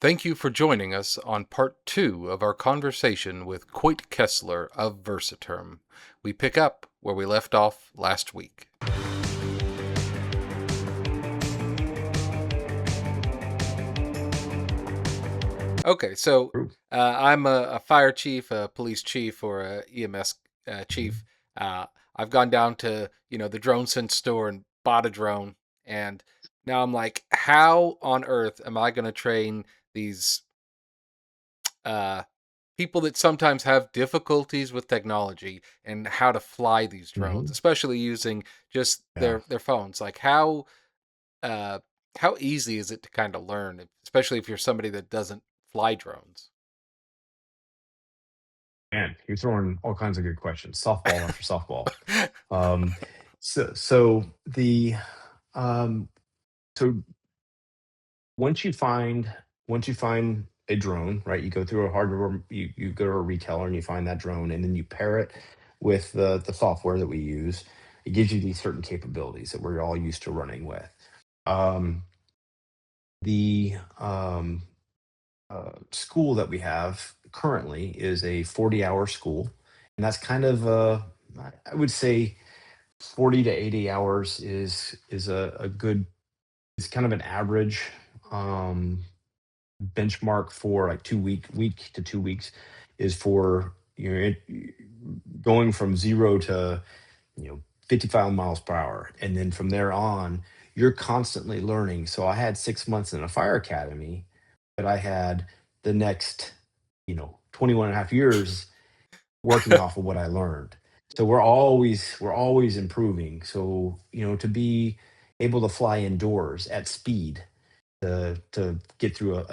Thank you for joining us on part 2 of our conversation with Coitt Kessler of Versaterm. We pick up where we left off last week. Okay, so True. I'm a fire chief, a police chief, or a EMS Mhm. chief. Uh, I've gone down to the drone sense store and bought a drone, and now I'm like, how on earth am I going to train these uh, people that sometimes have difficulties with technology and how to fly these drones, Mhm. especially using just Yeah. their phones? Like uh, how easy is it to kind of learn, especially if you're somebody that doesn't fly drones? Man, you're throwing all kinds of good questions, softball after softball. Um, so um, so once you find a drone, right? You go through a hardware, you go to a retailer and you find that drone, and then you pair it with the software that we use. It gives you these certain capabilities that we're all used to running with. Um, the school that we have currently is a 40-hour school, and that's kind of I would say 40 to 80 hours is a good, it's kind of an average um, benchmark for like week to 2 weeks is for going from zero to 55 miles per hour, and then from there on you're constantly learning. So I had 6 months in a fire academy, but I had the next 21 and a half years working off of what I learned. So we're always improving. So to be able to fly indoors at speed, to get through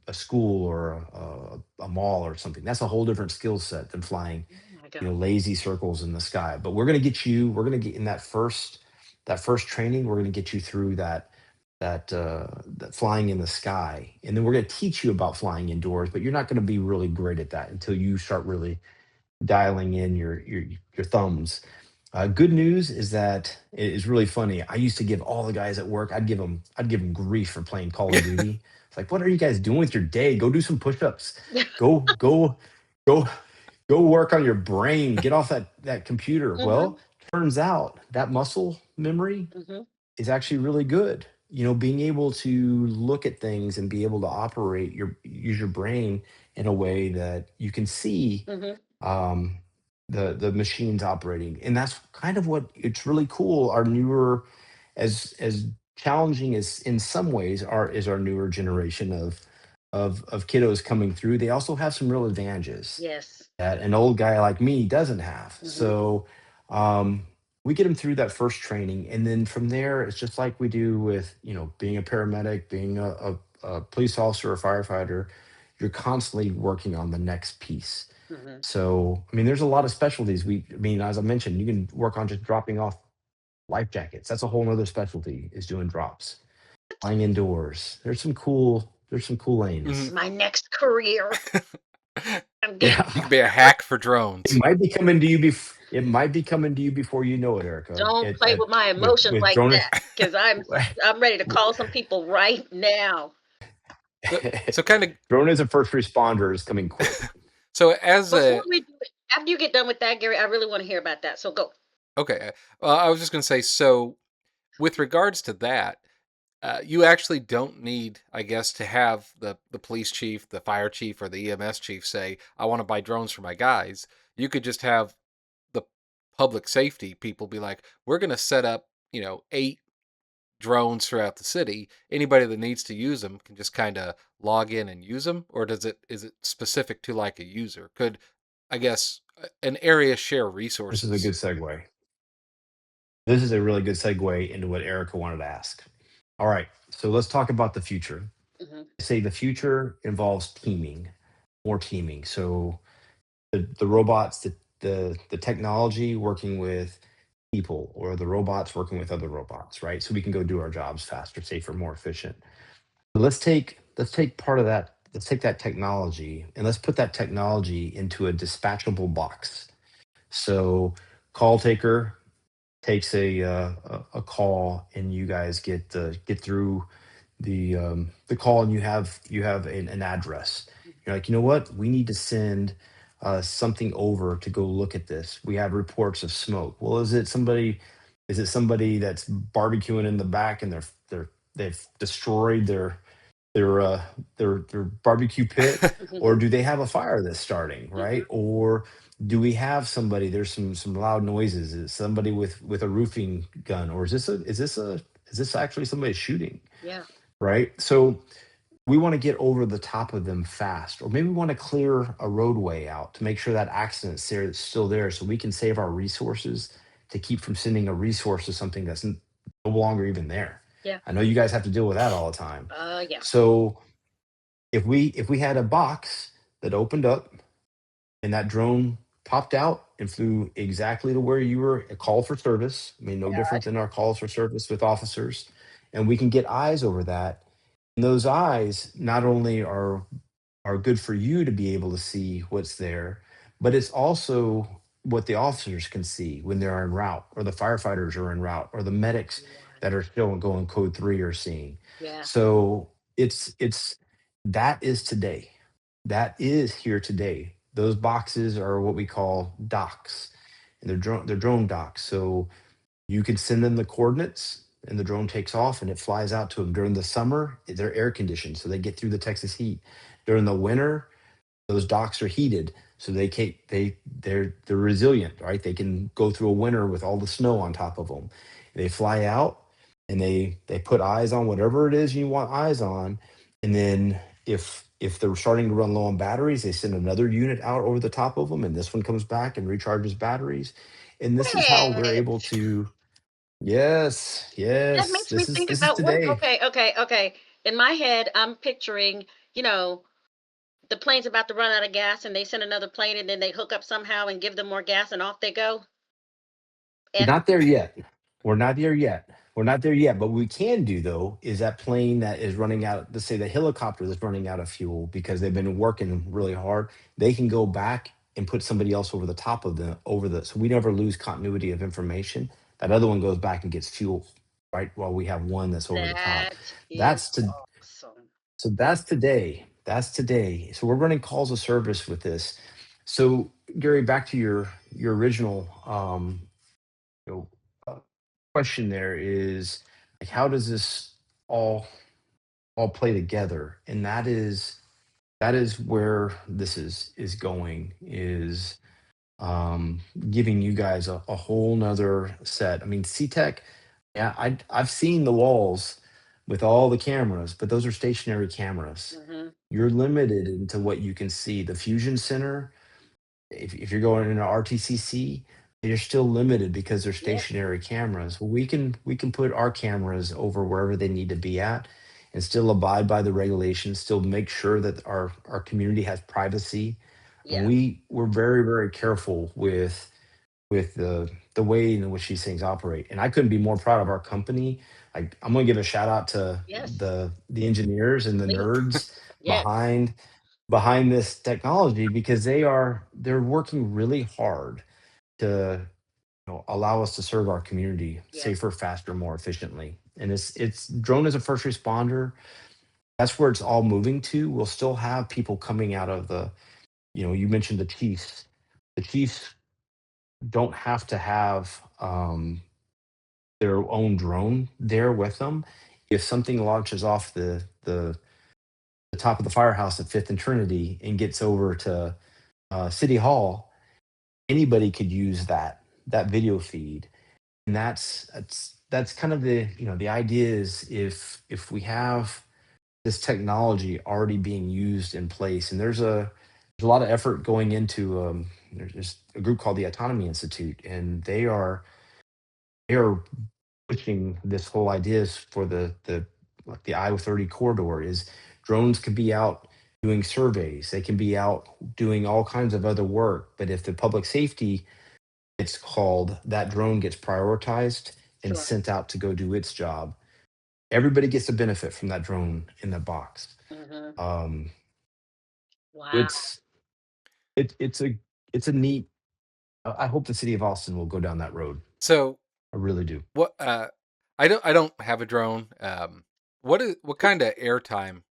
a school or a mall or something, that's a whole different skill set than flying Oh my God. lazy circles in the sky. But we're going to get in that first training. We're going to get you through that flying in the sky, and then we're going to teach you about flying indoors. But you're not going to be really great at that until you start really dialing in your thumbs. Good news is that it is really funny. I used to give all the guys at work, I'd give them grief for playing Call of Duty. It's like, what are you guys doing with your day? Go do some push-ups. Go, go, go work on your brain. Get off that computer. Hmm. Well, turns out that muscle memory Hmm. is actually really good. Being able to look at things and be able to use your brain in a way that you can see Hmm. um, the machines operating, and that's kind of what it's really cool. Our newer, as challenging as in some ways is our newer generation of kiddos coming through. They also have some real advantages Yes. that an old guy like me doesn't have. Hmm. So um, we get them through that first training, and then from there, it's just like we do with being a paramedic, being a police officer, a firefighter. You're constantly working on the next piece. Hmm. So I mean, there's a lot of specialties. I mean, as I mentioned, you can work on just dropping off life jackets. That's a whole nother specialty, is doing drops, flying indoors. There's some cool Mhm. lanes. My next career. I'm getting. You Yeah. can be a hack for It drones. might be coming to you it might be coming to you before you know it, Erica. Don't play with my emotions With like drone. that, because I'm ready to call some people right now. So kind of Drone as a first responder is coming quick. so as Before a we do it, after you get done with that, Gary, I really want to hear about that. So go. okay, I was just going to say, so with regards to that, you actually don't need, I guess, to have the police chief, the fire chief, or the EMS chief say, "I want to buy drones for my guys." You could just have the public safety people be like, "We're going to set up, 8 drones throughout the city. Anybody that needs to use them can just kind of log in and use them." Or is it specific to like a user? Could, I guess, an area share This is a resources? good segue. This is a really good segue into what Erica wanted to ask. All right, so let's talk about the future. Hmm. Say the future involves teaming, more teaming. So the robots, the technology working with people, or the robots working with other robots, right? So we can go do our jobs faster, safer, more efficient. Let's take part of that. Let's take that technology and let's put that technology into a dispatchable box. So call taker takes a call, and you guys get through the call, and you have an address. You're like, you know what? We need to send something over to go look at this. We have reports of smoke. Well, is it somebody? Is it somebody that's barbecuing in the back and they've destroyed their uh their barbecue pit, or do they have a fire that's starting, right? Mhm. Or do we have somebody, there's some loud noises, is somebody with a roofing gun, or is this actually somebody shooting, Yeah. right? So we want to get over the top of them fast, or maybe we want to clear a roadway out to make sure that accident's there, that's still there, so we can save our resources to keep from sending a resource to something that's no longer even there. Yeah. I know you guys have to deal with that all the time. Yeah. So if we had a box that opened up and that drone popped out and flew exactly to where you were, a call for service, I mean, no different than our calls for service with officers, and we can get eyes over that. And those eyes not only are good for you to be able to see what's there, but it's also what the officers can see when they're en route, or the firefighters are en route, or the medics that are still going code 3 are seeing. Yeah. So it's that is today. That is here today. Those boxes are what we call docks, and they're drone docks. So you can send them the coordinates, and the drone takes off and it flies out to them. During the summer, they're air conditioned, so they get through the Texas heat. During the winter, those docks are heated, so they're resilient, right? They can go through a winter with all the snow on top of them. They fly out and they put eyes on whatever it is you want eyes on, and then if they're starting to run low on batteries, they send another unit out over the top of them, and this one comes back and recharges batteries. And this is how we're able What? to. Yes, That yes, makes me think this is about what today. okay, okay, okay. In my head, I'm picturing, you know, the plane's about to run out of gas and they send another plane and then they hook up somehow and give them more gas and off they go. And Not there yet. We're not there yet. We're not there yet. But what we can do, though, is that plane that is running out, let's say the helicopter that's running out of fuel because they've been working really hard, they can go back and put somebody else over the top of the over the, so we never lose continuity of information. That other one goes back and gets fuel, right? While we have one that's over the top. that is That's to awesome. So that's today. That's today. So we're running calls of service with this. So Gary, back to your original you know, uh, question there is, like, how does this all all play together? And that is where this is going, is giving you guys a whole nother set. I mean, CTEC, yeah, I've seen the walls with all the cameras, but those are stationary cameras. Mhm. You're limited into what you can see. The Fusion Center, if you're going into RTCC, you're still limited because they're Yep. stationary cameras. Well, we can put our cameras over wherever they need to be at, and still abide by the regulations, still make sure that our community has privacy. And Yeah. we're very, very careful with the way in which these things operate. And I couldn't be more proud of our company. I'm gonna give a shout out to Yes. the engineers and the Please. nerds Yes. behind this technology, because they're working really hard to, allow us to serve our community Yeah. safer, faster, more efficiently. And it's drone as a first responder. That's where it's all moving to. We'll still have people coming out of you mentioned the chiefs. The chiefs don't have to have their own drone there with them. If something launches off the top of the firehouse at Fifth and Trinity and gets over to City Hall, anybody could use that video feed. And that's kind of the idea is, if we have this technology already being used in place, and there's a lot of effort going into, there's a group called the Autonomy Institute, and they are pushing this whole ideas for the I-30 corridor. Is drones could be out doing surveys, they can be out doing all kinds of other work, but if the public safety gets called, that drone gets prioritized and Sure. sent out to go do its job. Everybody gets a benefit from that drone in that box. Mhm. um Wow. it's it's a neat, I hope the city of Austin will go down that road. So I really do. what I don't have a drone. what kind of airtime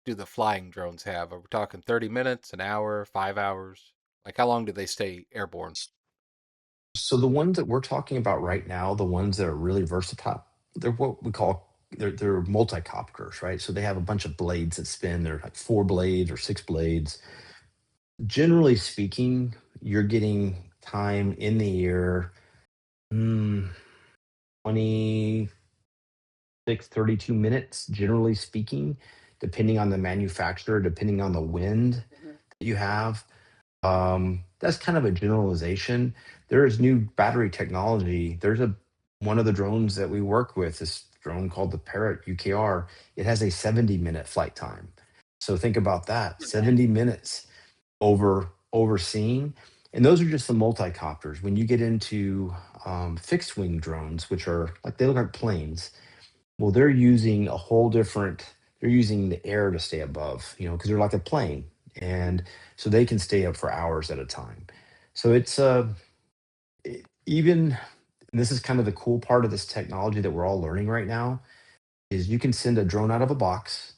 do the flying drones have? Are we talking 30 minutes, an hour, 5 hours? Like how long do they stay airborne? So the ones that we're talking about right now, the ones that are really versatile, they're what we call they're multicopters, right? So they have a bunch of blades that spin. They're like four blades or six blades. Generally speaking, you're getting time in the air, mm, 26, 32 minutes, generally speaking, depending on the manufacturer, depending on the wind Mhm. that you have. That's kind of a generalization. There is new battery technology. There's a one of the drones that we work with, this drone called the Parrot UKR. It has a 70-minute flight time. So think about that, Not bad. 70 minutes overseeing. And those are just the multicopters. When you get into fixed wing drones, which are like they look like planes, well, they're using a whole different, they're using the air to stay above, because they're like a plane. And so they can stay up for hours at a time. So it's even, and this is kind of the cool part of this technology that we're all learning right now, is you can send a drone out of a box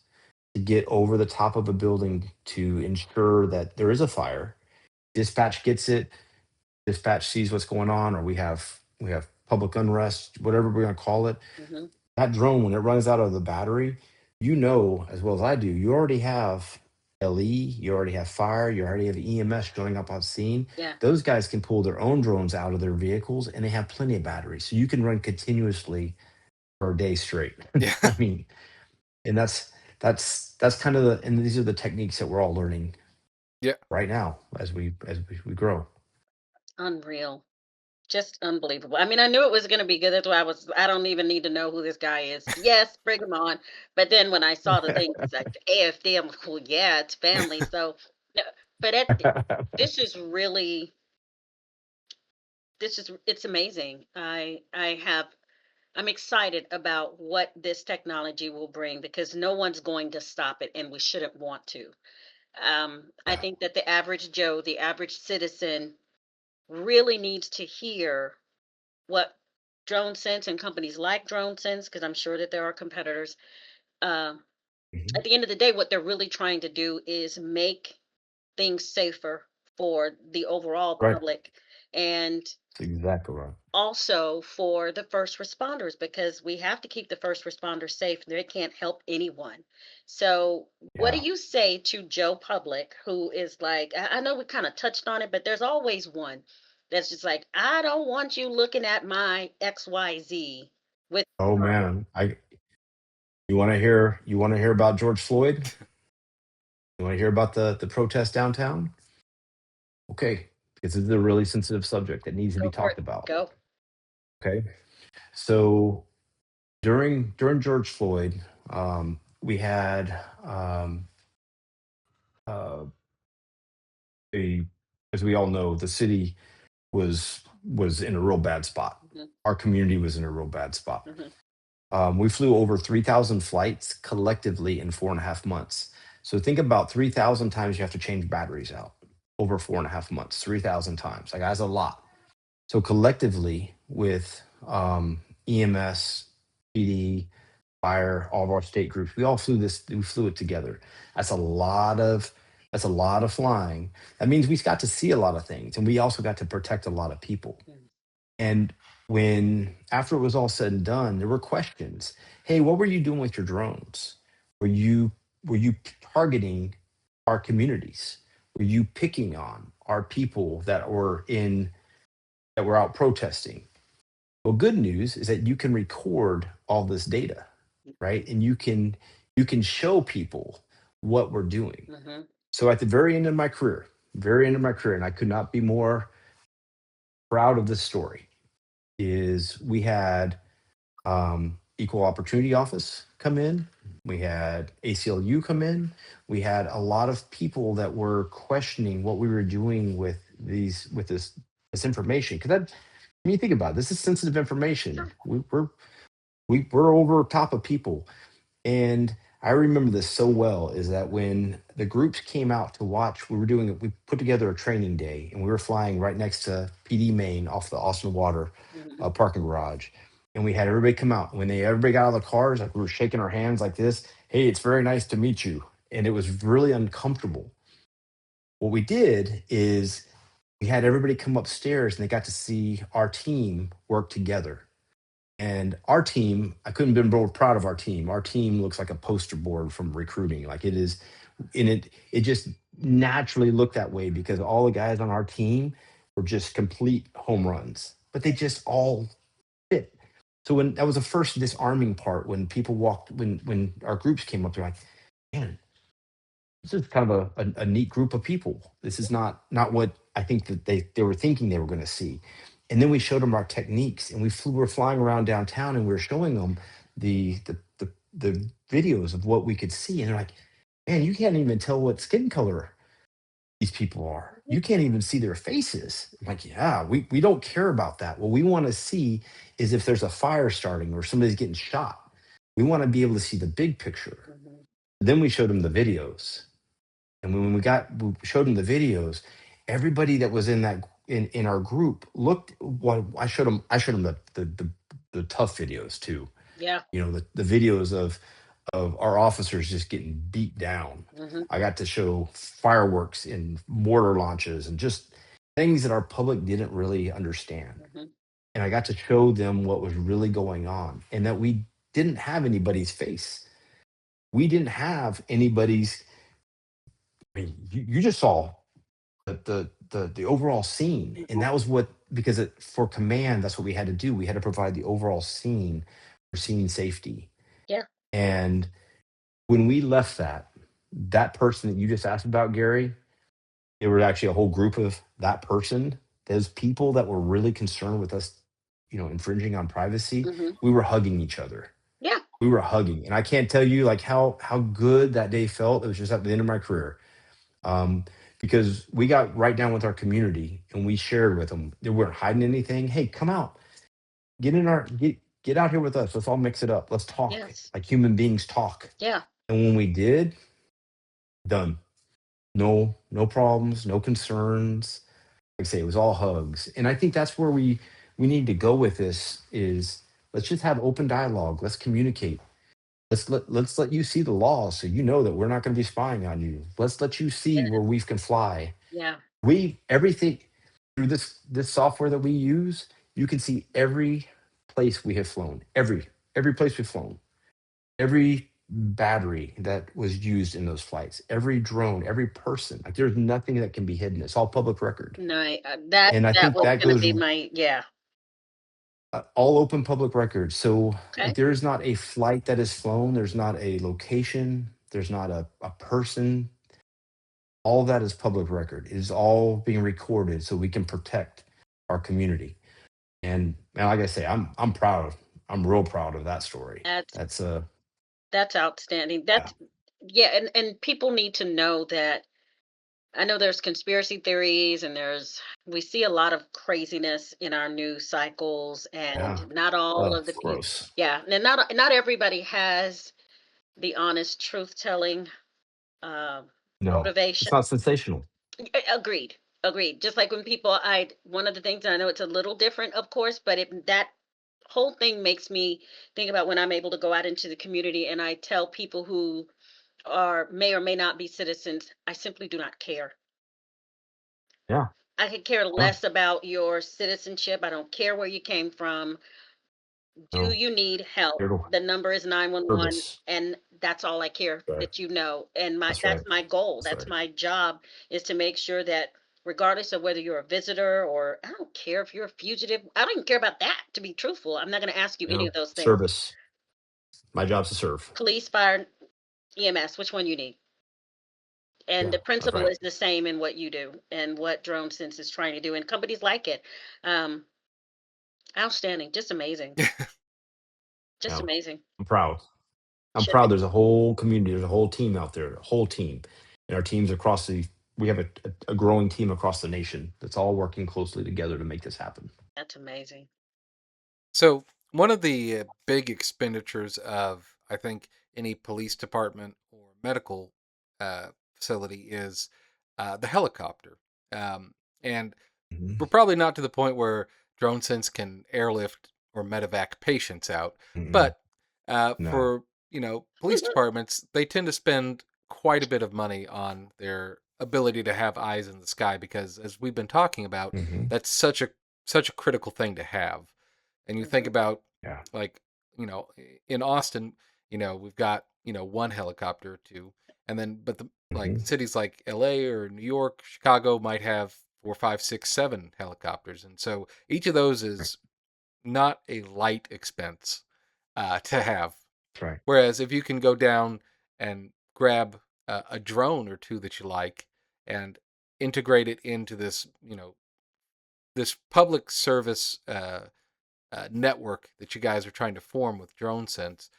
to get over the top of a building to ensure that there is a fire. Dispatch gets it, dispatch sees what's going on, or we have public unrest, whatever we're gonna call it. Hmm. That drone, when it runs out of the battery, you know as well as I do, you already have LE, you already have fire, you already have EMS showing up on scene. Yeah. Those guys can pull their own drones out of their vehicles and they have plenty of batteries. So you can run continuously for a day straight. Yeah. I mean, and that's kind of and these are the techniques that we're all learning Yeah. right now as we grow. Unreal. Just unbelievable. I mean, I knew it was going to be good. That's why I don't even need to know who this guy is. Yes, bring him on. But then when I saw the thing, it's like AFD, I'm like, well, yeah, it's family. So, no, but this is really, it's amazing. I'm excited about what this technology will bring because no one's going to stop it and we shouldn't want to. I Yeah. think that the average Joe, the average citizen really needs to hear what Drone Sense and companies like Drone Sense, because I'm sure that there are competitors. Uh, Mhm. at the end of the day, what they're really trying to do is make things safer for the overall Right. public and That's exactly right. also for the first responders because we have to keep the first responders safe. They can't help anyone. So, what do Yeah. you say to Joe Public, who is like, I know we kind of touched on it, but there's always one that's just like, I don't want you looking at my XYZ with Oh man. I you want to hear about George Floyd? You want to hear about the protest downtown? Okay, because this is a really sensitive subject that needs to be go for it. talked about. Go. Okay, so during George Floyd, we had uh, a, as we all know, the city was in a real bad spot. Hmm. Our community was in a real bad spot. Hmm. We flew over 3,000 flights collectively in 4.5 months. So think about 3,000 times you have to change batteries out over 4.5 months, 3,000 times. Like that's a lot. So collectively with EMS, PD, fire, all of our state groups, we all flew this. We flew it together. That's a lot of that's a lot of flying. That means we got to see a lot of things, and we also got to protect a lot of people. And when after it was all said and done, there were questions. Hey, what were you doing with your drones? Were you were you targeting our communities? Were you picking on our people that were out protesting? Well, good news is that you can record all this data, right? And you can show people what we're doing. Hmm. So at the very end of my career, and I could not be more proud of this story, is we had Equal Opportunity Office come in. We had ACLU come in. We had a lot of people that were questioning what we were doing with this information. Because that, when you think about it, this is sensitive information. We're over top of people, and I remember this so well. Is that when the groups came out to watch, we put together a training day, and we were flying right next to PD Main off the Austin Water Hmm. parking garage, and we had everybody come out. When everybody got out of the cars, like we were shaking our hands like this. Hey, it's very nice to meet you. And it was really uncomfortable. What we did is we had everybody come upstairs and they got to see our team work together. And our team, I couldn't have been more proud of our team. Our team looks like a poster board from recruiting. Like it is, and it just naturally looked that way because all the guys on our team were just complete home runs. But they just all fit. So when that was the first disarming part, when people walked, when our groups came up, they're like, "Man, this is kind of a neat group of people. This is not what I think that they were thinking they were going to see." And then we showed them our techniques, and were flying around downtown, and we were showing them the videos of what we could see, and they're like, "Man, you can't even tell what skin color these people are. Mhm. You can't even see their faces." I'm like, "Yeah, we don't care about that. What we want to see is if there's a fire starting or somebody's getting shot. We want to be able to see the big picture." Mhm. Then we showed them the videos, and when we showed them the videos, everybody that was in our group looked. What I showed them the tough videos too. Yeah. The videos of our officers just getting beat down. Mhm. I got to show fireworks and mortar launches and just things that our public didn't really understand. Mhm. And I got to show them what was really going on and that we didn't have anybody's face. We didn't have anybody's. I mean, you just saw the overall scene, and Mhm. that was what because for command, that's what we had to do. We had to provide the overall scene for scene safety. Yeah. And when we left that person that you just asked about, Gary, there was actually a whole group of that person, those people that were really concerned with us, infringing on privacy. Mhm. We were hugging each other. Yeah. We were hugging. And I can't tell you like how good that day felt. It was just at the end of my career. Um, because we got right down with our community and we shared with them. They weren't hiding anything. Hey, come out. Get out here with us. Let's all mix it up. Let's talk Yes. like human beings talk. Yeah. And when we did, done. No problems, no concerns. Like I say, it was all hugs. And I think that's where we need to go with this is let's just have open dialogue. Let's communicate. Let's let you see the laws so you know that we're not going to be spying on you. Let's let you see where Yes. we can fly. Yeah. We everything through this software that we use, you can see every place we have flown. Every place we've flown. Every battery that was used in those flights, every drone, every person. Like there's nothing that can be hidden. It's all public record. No, that And I that think was that gonna goes be my yeah. all open public record. So like Okay. there is not a flight that is flown, there's not a location, there's not a person. All of that is public record. It is all being recorded so we can protect our community. And man, like I say, I'm proud. I'm real proud of that story. That's That's that's outstanding. yeah, That's yeah, and people need to know that I know there's conspiracy theories and there's we see a lot of craziness in our news cycles and yeah. not all of the people Gross. yeah, and not everybody has the honest truth telling uh, No, it's motivation. not sensational. Agreed. Agreed. Just like when people I one of the things and I know it's a little different of course, but that whole thing makes me think about when I'm able to go out into the community and I tell people who are may or may not be citizens, I simply do not care. Yeah, I could care no, less about your citizenship. I don't care where you came from. Do no. you need help? Here to The number is 911 service. and that's all I care Right. that you know. And my That's that's right. my goal. That's That's right. my job is to make sure that regardless of whether you're a visitor or I don't care if you're a fugitive. I don't even care about that to be truthful. I'm not going to ask you You any know, of those things. service. My job's to serve. Police, fire, EMS, which one you need? And Yeah, the that's principle right. is the same in what you do and what Drone Sense is trying to do and companies like it. Um outstanding, just amazing. Just Yeah, amazing. I'm proud. I'm Should proud. be. There's a whole community. There's a whole team out there. A whole team, and our teams across the. We have a growing team across the nation that's all working closely together to make this happen. That's amazing. So, one of the big expenditures of, I think, any police department or medical facility is the helicopter. And Mhm. we're probably not to the point where DroneSense can airlift. or medevac patients out. Mm-mm. But No. for police departments, they tend to spend quite a bit of money on their ability to have eyes in the sky because, as we've been talking about, Hmm. that's such a critical thing to have. And you think Mhm. about Yeah. like in Austin, we've got one helicopter or two, and then but the like Hmm. cities like L.A. or New York, Chicago might have four, five, six, seven helicopters, and so each of those Right. is not a light expense to have. That's right. Whereas if you can go down and grab a drone or two that you like and integrate it into this public service network that you guys are trying to form with drone sense,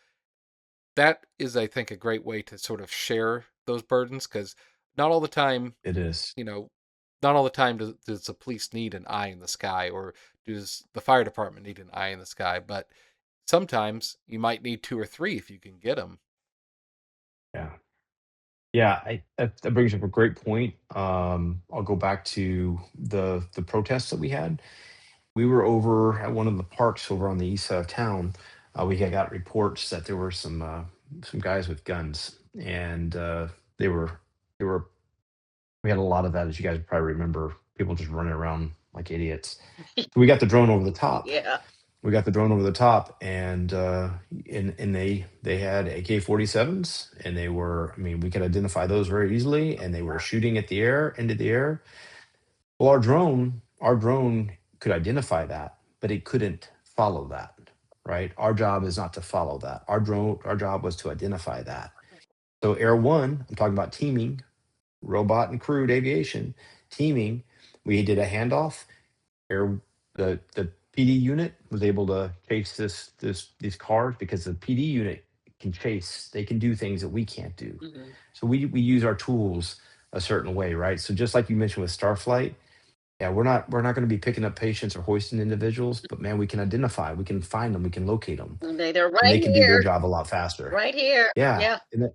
that is, I think, a great way to sort of share those burdens because not all the time, It is. you know, not all the time does the police need an eye in the sky or does the fire department need an eye in the sky, but sometimes you might need two or three if you can get them. Yeah. Yeah, that brings up a great point. I'll go back to the protests that we had. We were over at one of the parks over on the east side of town. We had got reports that there were some guys with guns, and they were they were. We had a lot of that, as you guys probably remember. People just running around like idiots. So we got the drone over the top. Yeah. We got the drone over the top, and they had AK-47s, and they were. I mean, we could identify those very easily, and they were shooting at the air into the air. Well, our drone could identify that, but it couldn't follow that, right? Our job is not to follow that. Our job was to identify that. So Air One, I'm talking about teaming, robot and crewed aviation, teaming. We did a handoff. Air the PD unit was able to chase these cars because the PD unit can chase. They can do things that we can't do. Mhm. So we use our tools a certain way, right? So just like you mentioned with Starflight, yeah, we're not going to be picking up patients or hoisting individuals, but man, we can identify, we can find them, we can locate them, They're and right they can do their here. job a lot faster. Right here. Yeah, Yeah.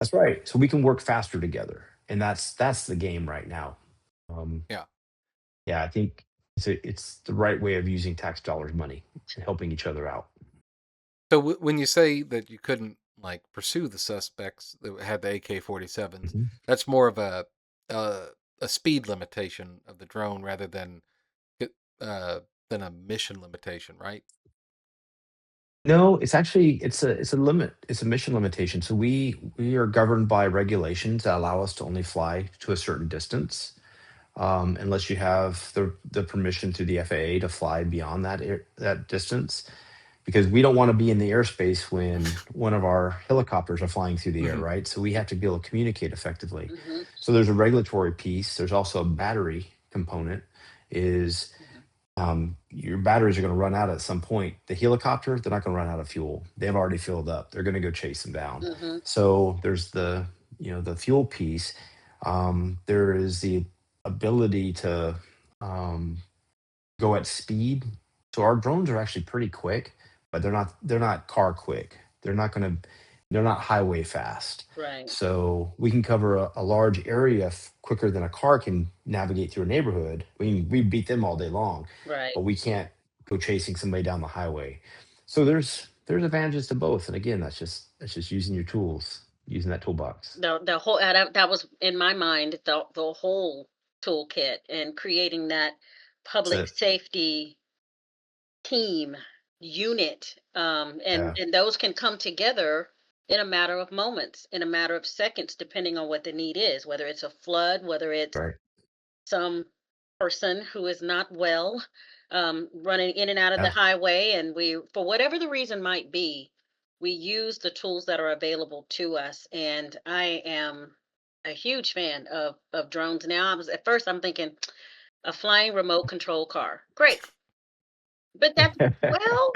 that's right. So we can work faster together, and that's the game right now. Um, Yeah. yeah, I think it's the right way of using tax dollars money and helping each other out. So when you say that you couldn't like pursue the suspects that had the AK-47s, Mhm. that's more of a a speed limitation of the drone rather it- uh, than a mission limitation, right? No, it's actually it's a limit. It's a mission limitation. So we are governed by regulations that allow us to only fly to a certain distance, unless you have the permission through the FAA to fly beyond that distance. Because we don't want to be in the airspace when one of our helicopters are flying through the air, Hmm. right? So we have to be able to communicate effectively. Mhm. So there's a regulatory piece. There's also a battery component. Is Mhm. your batteries are going to run out at some point. The helicopter, they're not going to run out of fuel. They've already filled up. They're going to go chase them down. Mhm. So there's the fuel piece. There is the ability to um, go at speed. So our drones are actually pretty quick, but they're not car quick. They're not highway fast. Right. So we can cover a large area quicker than a car can navigate through a neighborhood. We beat them all day long, Right. but we can't go chasing somebody down the highway. So there's advantages to both. And again, that's just using your tools, using that toolbox. The whole that was in my mind, the whole toolkit and creating that public That's it. safety team unit, Yeah, and those can come together in a matter of moments, in a matter of seconds, depending on what the need is, whether it's a flood, whether it's right. some person who is not well, running in and out of the Yeah, highway, and we, for whatever the reason might be, we use the tools that are available to us. And I am a huge fan of drones now. I was at first I'm thinking a flying remote control car. Great. But that's, well,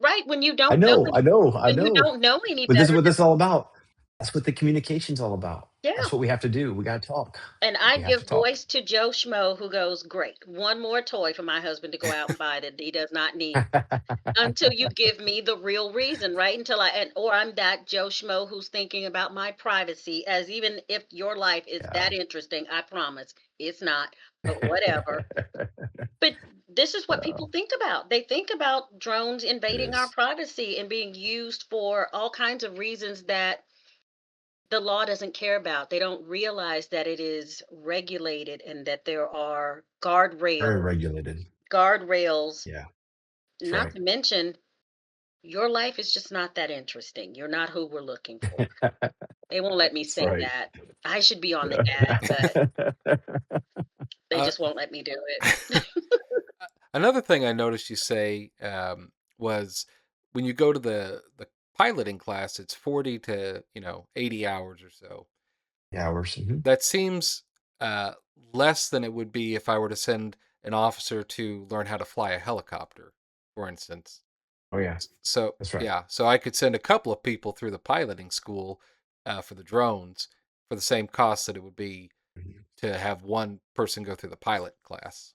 right, when you I don't know know, I any, know, I when you know. don't know any But this is better, what this is just all about. That's what the communication's all about. yeah. That's what we have to do. We gotta talk. And I We have to give talk. voice to Joe Schmo who goes, "Great, one more toy for my husband to go out and buy that he does not need." Until you give me the real reason, right? Until I, and or I'm that Joe Schmo who's thinking about my privacy, as even if your life is Yeah. that interesting, I promise it's not, but whatever. But this is what Uh, people think about. They think about drones it invading our is privacy and being used for all kinds of reasons that the law doesn't care about. They don't realize that it is regulated and that there are very guardrails, regulated. guardrails, Yeah, that's not right. to mention your life is just not that interesting. You're not who we're looking for. They won't let me That's say right. that. I should be on the ad, but they Uh, just won't let me do it. Another thing I noticed you say was when you go to the piloting class, it's 40 to 80 hours or so. Hours. Mhm. That seems uh, less than it would be if I were to send an officer to learn how to fly a helicopter, for instance. Oh, yeah, So that's right. yeah, so I could send a couple of people through the piloting school for the drones for the same cost that it would be Mhm. to have one person go through the pilot class.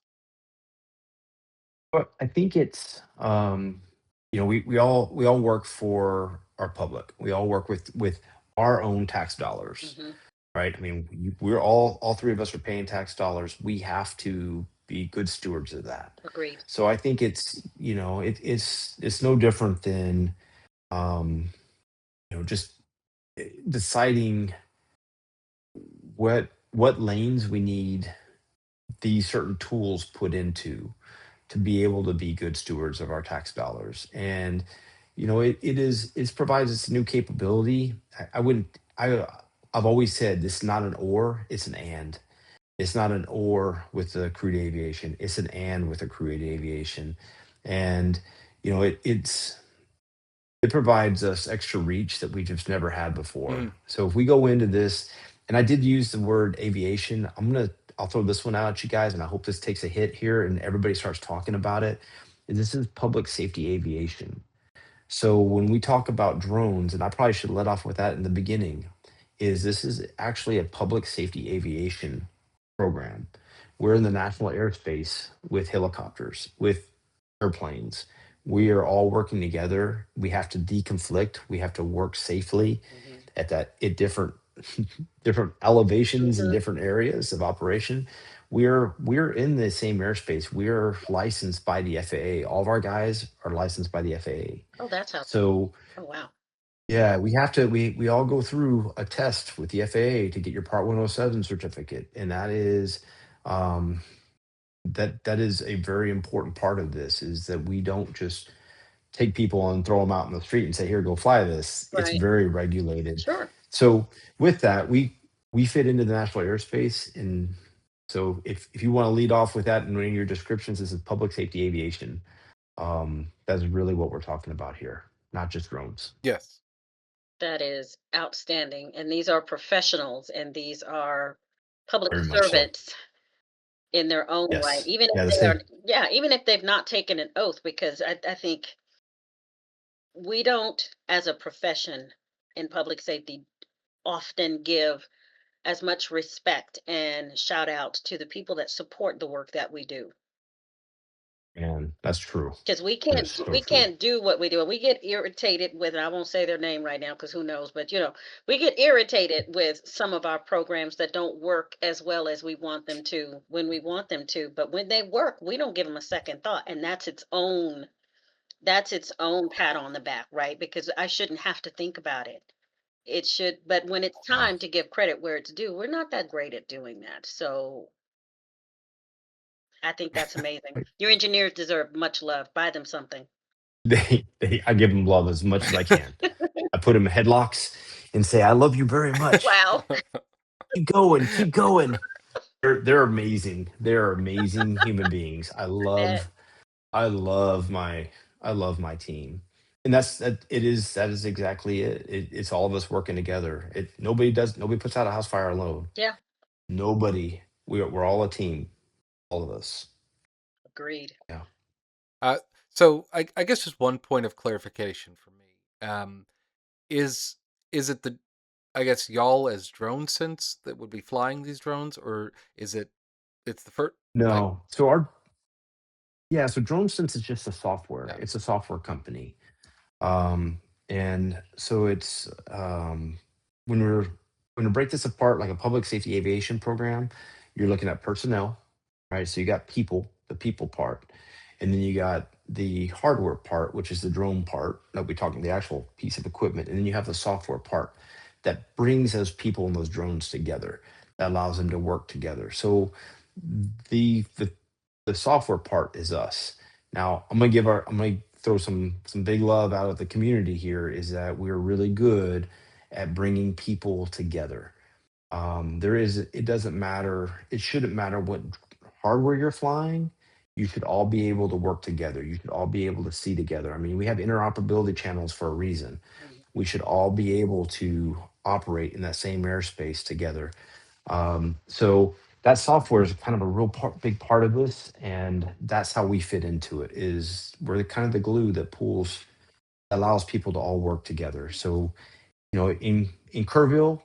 But I think it's, we all work for our public. We all work with our own tax dollars, Hmm. right? I mean, we're all three of us are paying tax dollars. We have to be good stewards of that. Agreed. So I think it's no different than, um, just deciding what lanes we need these certain tools put into to be able to be good stewards of our tax dollars. And it provides us a new capability. I wouldn't I I've always said this is not an or, it's an and. It's not an or with the crewed aviation, it's an and with the crewed aviation. And it provides us extra reach that we just never had before. Mhm. So if we go into this, and I did use the word aviation, I'll throw this one out at you guys, and I hope this takes a hit here and everybody starts talking about it. This is public safety aviation. So when we talk about drones, and I probably should let off with that in the beginning, is this is actually a public safety aviation program. We're in the national airspace with helicopters, with airplanes. We are all working together. We have to deconflict. We have to work safely Hmm. at different elevations and Hmm. different areas of operation. We're in the same airspace. We're licensed by the FAA. All of our guys are licensed by the FAA. Oh, that's how. So Oh, wow. yeah, we all go through a test with the FAA to get your Part 107 certificate, and um, that is a very important part of this. Is that we don't just take people and throw them out in the street and say, "Here, go fly this." It's Right. very regulated. Sure. So with that, we fit into the national airspace, and so if you want to lead off with that in one of your descriptions, this is public safety aviation. That's really what we're talking about here, not just drones. Yes. That is outstanding. And these are professionals and these are public Very much so. servants in their own right. Yes. Even if Yeah. The they are, same. yeah, even if they've not taken an oath, because I think we don't, as a profession in public safety, often give as much respect and shout out to the people that support the work that we do. And that's true. Because That is so we true. can't do what we do. We get irritated with, and I won't say their name right now because who knows, but we get irritated with some of our programs that don't work as well as we want them to when we want them to. But when they work, we don't give them a second thought, and that's its own pat on the back, right? Because I shouldn't have to think about it. It should, but when it's Wow. time to give credit where it's due, we're not that great at doing that. So I think that's amazing. Your engineers deserve much love. Buy them something. I give them love as much as I can. I put them in headlocks and say, "I love you very much. Wow. Keep going, keep going." They're amazing. They're amazing human beings. I love my I love my team. And that is exactly it. It's all of us working together. Nobody puts out a house fire alone. Yeah, Nobody. We're all a team, all of us. agreed. Yeah. Uh, so I guess just one point of clarification for me. Is is it the I guess y'all as drone sense that would be flying these drones, or is it's the first like No. So DroneSense is just a software. yeah. It's a software company. Um, and so it's when we're when we break this apart like a public safety aviation program, you're looking at personnel, right? So you got people, the people part. and then you got the hardware part, which is the drone part that we talking the actual piece of equipment, and then you have the software part that brings those people and those drones together, that allows them to work together. So the the the software part is us. Now I'm gonna throw some big love out of the community here, is that we're really good at bringing people together. It doesn't matter, it shouldn't matter what hardware you're flying. You should all be able to work together. You should all be able to see together. I mean, we have interoperability channels for a reason. Mhm. We should all be able to operate in that same airspace together. So that software is kind of a big part of this, and that's how we fit into it. Is we're kind of the glue that pulls, allows people to all work together. So in Kerrville,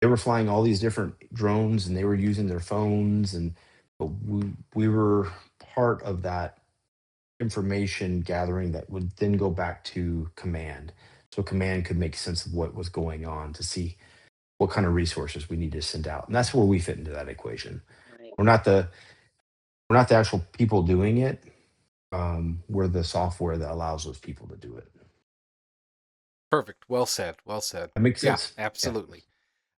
they were flying all these different drones, and they were using their phones, and but we were part of that information gathering that would then go back to command, so command could make sense of what was going on to see what kind of resources we need to send out, and that's where we fit into that equation. Right. we're not the we're not the actual people doing it. We're the software that allows those people to do it. Perfect. Well said. Well said. That makes Yeah, sense. Yeah. absolutely.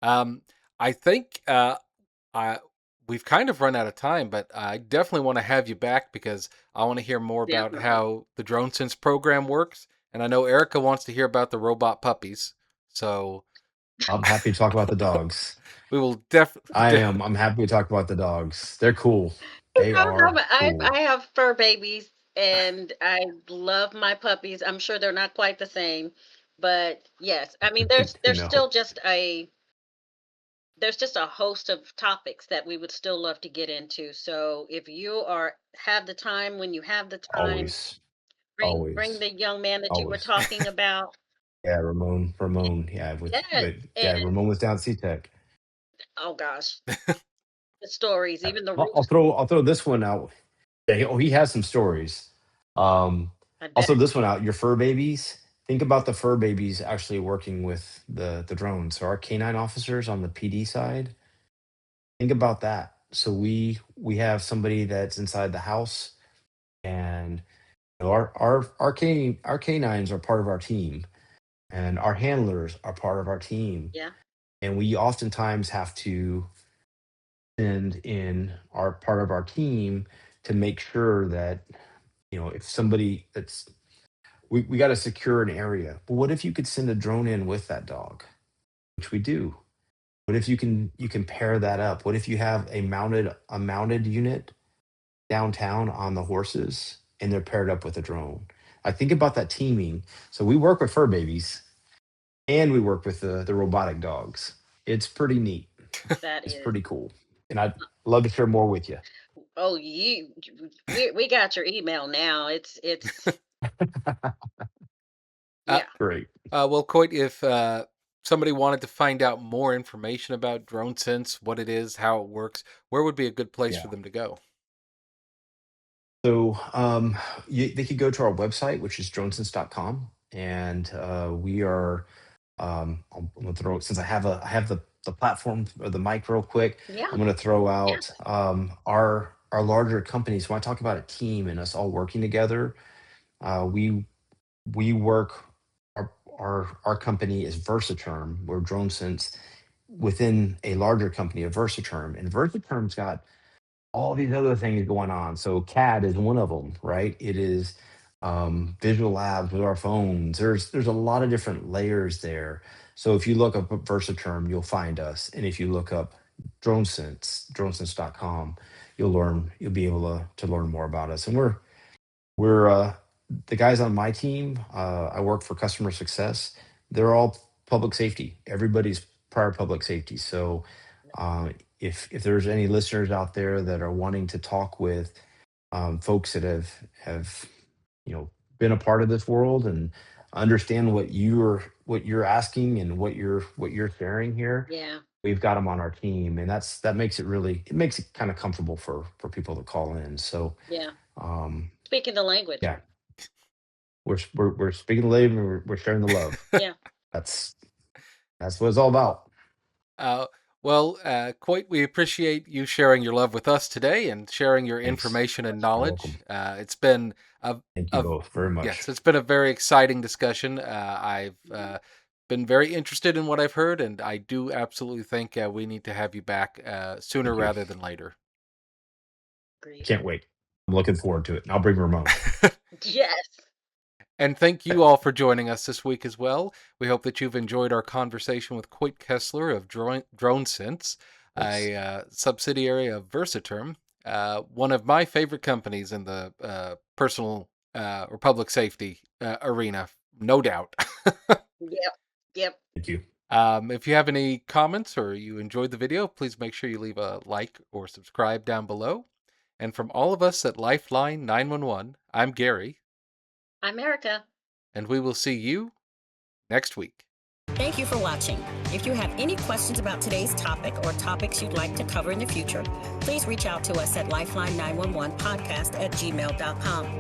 Um, I think I we've kind of run out of time, but I definitely want to have you back because I want to hear more about Definitely. how the Drone Sense program works, and I know Erica wants to hear about the robot puppies. So I'm happy to talk about the dogs. we will definitely. I'm happy to talk about the dogs. They're cool. You They know, are I cool. have fur babies and I love my puppies. I'm sure they're not quite the same, but yes, I mean there's No. still just a there's just a host of topics that we would still love to get into. So if you are have the time, when you have the time, Always. bring Always. the young man that you were Always. talking about. Yeah, Ramon. Yeah, Yes, yeah, and Ramon was down at SeaTech. oh gosh, the stories, even the I'll roof. throw this one out. Yeah, he has some stories. Um, I I'll bet. throw this one out. Your fur babies. Think about the fur babies actually working with the drones. So our canine officers on the PD side. Think about that. So we have somebody that's inside the house, and our canines are part of our team, and our handlers are part of our team, Yeah, and we oftentimes have to send in our part of our team to make sure that if somebody that's we got to secure an area. But what if you could send a drone in with that dog, which we do? What if you can pair that up? What if you have a mounted unit downtown on the horses, and they're paired up with a drone? I think about that teaming. So we work with fur babies, and we work with the robotic dogs. It's pretty neat. that It's is. pretty cool, and I'd love to share more with you. Oh, we got your email now. It's uh, yeah. Great. well, Coit, if somebody wanted to find out more information about Drone Sense, what it is, how it works, where would be a good place for Yeah. them to go? So they could go to our website, which is dronesense.com, and we are. I'm gonna throw, since I have the platform or the mic real quick. Yeah. I'm gonna throw Yeah. out our larger companies. When I talk about a team and us all working together, we work. Our company is Versaterm. We're DroneSense within a larger company of Versaterm, and Versaterm's got all these other things going on. So CAD is one of them, right? It is visual labs with our phones. There's a lot of different layers there. So if you look up Versaterm, you'll find us. And if you look up dronesense.com, you'll be able to learn more about us. And we're the guys on my team. I work for customer success. They're all public safety. Everybody's prior public safety. So uh, if there's any listeners out there that are wanting to talk with folks that have been a part of this world and understand what you're asking and what you're sharing here, Yeah. we've got them on our team, and that makes it kind of comfortable for people to call in. So Yeah. um, Speaking the language. yeah, we're speaking the language, and we're sharing the love. Yeah. That's that's what it's all about. Uh, Well, Coit, we appreciate you sharing your love with us today and sharing your Thanks. information and You're knowledge. welcome. It's been Thank you a both very yes, much. it's been a very exciting discussion. I've been very interested in what I've heard, and I do absolutely think we need to have you back sooner Thank you. rather than later. I Agreed. can't wait. I'm looking forward to it. And I'll bring Ramon. Yes. And thank you all for joining us this week as well. We hope that you've enjoyed our conversation with Coit Kessler of DroneSense, Yes. a subsidiary of Versaterm, one of my favorite companies in the personal or public safety arena, no doubt. Yep. Yep. Thank you. If you have any comments or you enjoyed the video, please make sure you leave a like or subscribe down below. And from all of us at LifeLine 911, I'm Gary, I'm Erica. and we will see you next week. Thank you for watching. If you have any questions about today's topic or topics you'd like to cover in the future, please reach out to us at lifeline911podcast@gmail.com.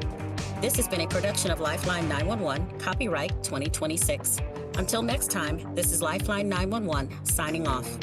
This has been a production of Lifeline 911, copyright 2026. Until next time, this is Lifeline 911 signing off.